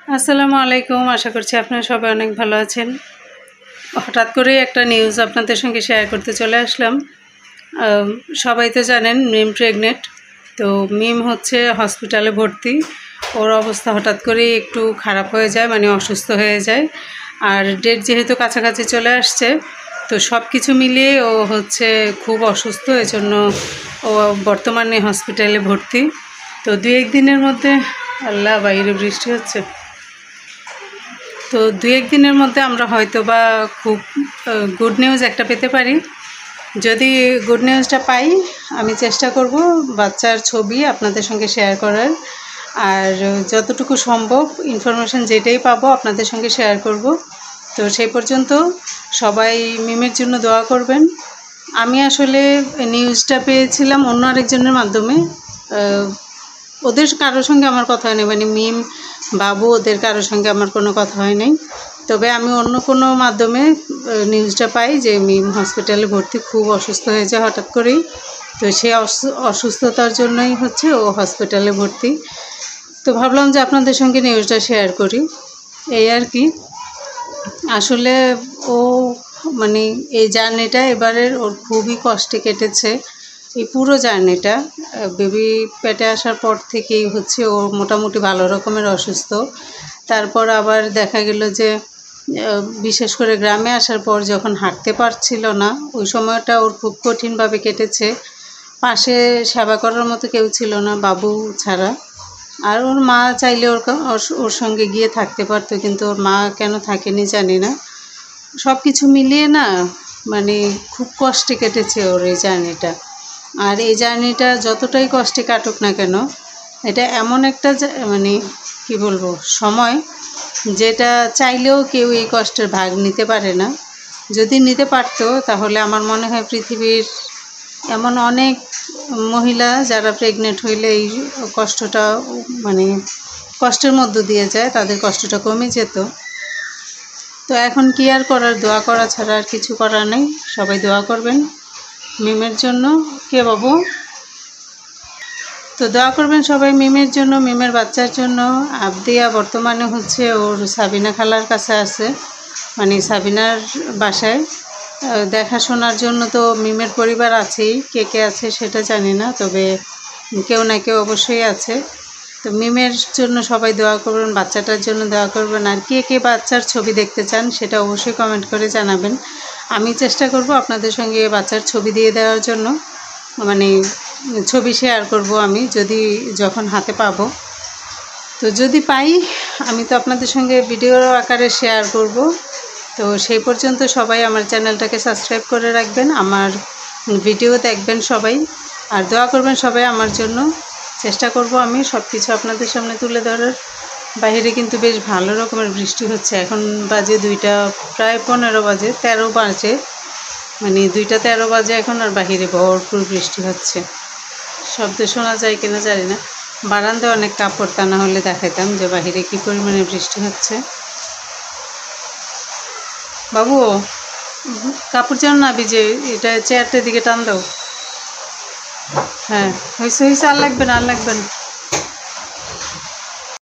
আসসালামু আলাইকুম। আশা করছি আপনারা সবাই অনেক ভালো আছেন। হঠাৎ করেই একটা নিউজ আপনাদের সঙ্গে শেয়ার করতে চলে আসলাম। সবাই তো জানেন মিম প্রেগনেন্ট। তো মিম হচ্ছে হসপিটালে ভর্তি। ওর অবস্থা হঠাৎ করেই একটু খারাপ হয়ে যায়, মানে অসুস্থ হয়ে যায়। আর ডেট যেহেতু কাছাকাছি চলে আসছে, তো সব কিছু মিলিয়ে ও হচ্ছে খুব অসুস্থ, এজন্য ও বর্তমানে হসপিটালে ভর্তি। তো 2-1 দিনের মধ্যে, আল্লাহ বাইরে বৃষ্টি হচ্ছে, তো 2-1 দিনের মধ্যে আমরা হয়তো বা খুব গুড নিউজ একটা পেতে পারি। যদি গুড নিউজটা পাই, আমি চেষ্টা করব বাচ্চার ছবি আপনাদের সঙ্গে শেয়ার করার। আর যতটুকু সম্ভব ইনফরমেশান যেটাই পাবো আপনাদের সঙ্গে শেয়ার করব। তো সেই পর্যন্ত সবাই মিমের জন্য দোয়া করবেন। আমি আসলে নিউজটা পেয়েছিলাম অন্য আরেকজনের মাধ্যমে। ওদের কারোর সঙ্গে আমার কথা হয়নি, মানে মিম, বাবু, ওদের কারোর সঙ্গে আমার কোনো কথা হয় নাই। তবে আমি অন্য কোনো মাধ্যমে নিউজটা পাই যে মিম হসপিটালে ভর্তি, খুব অসুস্থ হয়েছে হঠাৎ করেই। তো সেই অসুস্থতার জন্যই হচ্ছে ও হসপিটালে ভর্তি। তো ভাবলাম যে আপনাদের সঙ্গে নিউজটা শেয়ার করি, এই আর কি। আসলে ও মানে এই জার্নিটা এবারের ওর খুবই কষ্টে কেটেছে। এই পুরো জার্নিটা বেবি পেটে আসার পর থেকেই হচ্ছে ও মোটামুটি ভালো রকমের অসুস্থ। তারপর আবার দেখা গেল যে বিশেষ করে গ্রামে আসার পর যখন হাঁটতে পারছিল না, ওই সময়টা ওর খুব কঠিনভাবে কেটেছে। পাশে সেবা করার মতো কেউ ছিল না বাবু ছাড়া। আর ওর মা চাইলে ওর সঙ্গে গিয়ে থাকতে পারতো, কিন্তু ওর মা কেন থাকেনি জানি না। সব কিছু মিলিয়ে না, মানে খুব কষ্টে কেটেছে ওর এই জার্নিটা। আর এই জার্নিটা যতটাই কষ্টে কাটুক না কেন, এটা এমন একটা মানে কি বলবো সময়, যেটা চাইলেও কেউ এই কষ্টের ভাগ নিতে পারে না। যদি নিতে পারতো তাহলে আমার মনে হয় পৃথিবীর এমন অনেক মহিলা যারা প্রেগনেন্ট হইলে এই কষ্টটা, মানে কষ্টের মধ্য দিয়ে যায়, তাদের কষ্টটা কমে যেত। তো এখন কি আর করার, দোয়া করা ছাড়া আর কিছু করার নেই। সবাই দোয়া করবেন মিমের জন্য। কে বাবু? তো দোয়া করবেন সবাই মিমের জন্য, মিমের বাচ্চার জন্য। আবদিয়া বর্তমানে হচ্ছে ওর সাবিনা খালার কাছে আছে, মানে সাবিনার বাসায়। দেখাশোনার জন্য তো মিমের পরিবার আছেই, কে কে আছে সেটা জানি না, তবে কেউ না কেউ অবশ্যই আছে। তো মিমের জন্য সবাই দোয়া করবেন, বাচ্চাটার জন্য দোয়া করবেন। আর কে কে বাচ্চার ছবি দেখতে চান সেটা অবশ্যই কমেন্ট করে জানাবেন। আমি চেষ্টা করব আপনাদের সঙ্গে বাচ্চার ছবি দিয়ে দেওয়ার জন্য, মানে ছবি শেয়ার করব আমি যখন হাতে পাবো। তো যদি পাই আমি তো আপনাদের সঙ্গে ভিডিওর আকারে শেয়ার করব। তো সেই পর্যন্ত সবাই আমার চ্যানেলটাকে সাবস্ক্রাইব করে রাখবেন, আমার ভিডিও দেখবেন সবাই, আর দোয়া করবেন সবাই আমার জন্য। চেষ্টা করব আমি সব কিছু আপনাদের সামনে তুলে ধরার। বাইরে কিন্তু বেশ ভালো রকমের বৃষ্টি হচ্ছে। এখন বাজে 2টা প্রায় 15 বাজে, 13 বাজে, মানে 2টা 13 বাজে এখন, আর বাহিরে ভরপুর বৃষ্টি হচ্ছে। শব্দ শোনা যায় কিনা জানি না। বারান্দায় অনেক কাপড়, তা না হলে দেখাতাম যে বাহিরে কী পরিমাণে বৃষ্টি হচ্ছে। বাবু, কাপড় যেন না ভিজে, এটা চেয়ারটার দিকে টান দাও। হ্যাঁ, হয়েছে, আর লাগবে না, আর লাগবে না।